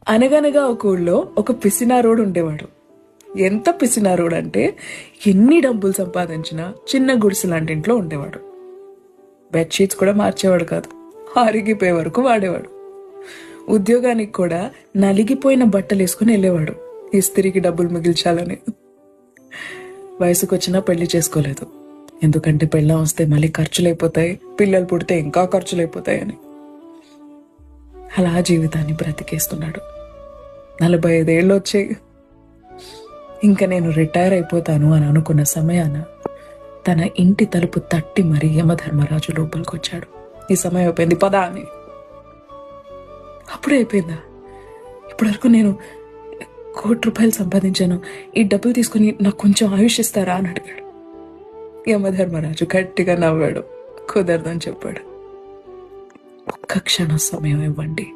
అనగనగా ఒక ఊళ్ళో ఒక పిసినారోడు ఉండేవాడు. ఎంత పిసినారోడు అంటే ఎన్ని డబ్బులు సంపాదించినా చిన్న గుడిసె లాంటి ఇంట్లో ఉండేవాడు. బెడ్షీట్స్ కూడా మార్చేవాడు కాదు, అరిగిపోయే వరకు వాడేవాడు. ఉద్యోగానికి కూడా నలిగిపోయిన బట్టలు వేసుకుని వెళ్ళేవాడు, ఇస్త్రీకి డబ్బులు మిగిల్చాలని. వయసుకు వచ్చినా పెళ్లి చేసుకోలేదు, ఎందుకంటే పెళ్ళం వస్తే మళ్ళీ ఖర్చులైపోతాయి, పిల్లలు పుడితే ఇంకా ఖర్చులైపోతాయని. అలా జీవితాన్ని బ్రతికేస్తున్నాడు. 45 ఏళ్ళు వచ్చాయి. ఇంకా నేను రిటైర్ అయిపోతాను అని అనుకున్న సమయాన తన ఇంటి తలుపు తట్టి మరీ యమధర్మరాజు లోపలికి వచ్చాడు. ఈ సమయం అయిపోయింది, పదా అని. అప్పుడే అయిపోయిందా? ఇప్పటివరకు నేను ₹1,00,00,000 సంపాదించాను, ఈ డబ్బులు తీసుకుని నాకు కొంచెం ఆయుష్ ఇస్తారా అని అడిగాడు. యమధర్మరాజు గట్టిగా నవ్వాడు. కుదరదని చెప్పాడు. ఒక్క క్షణం సమయం ఇవ్వండి,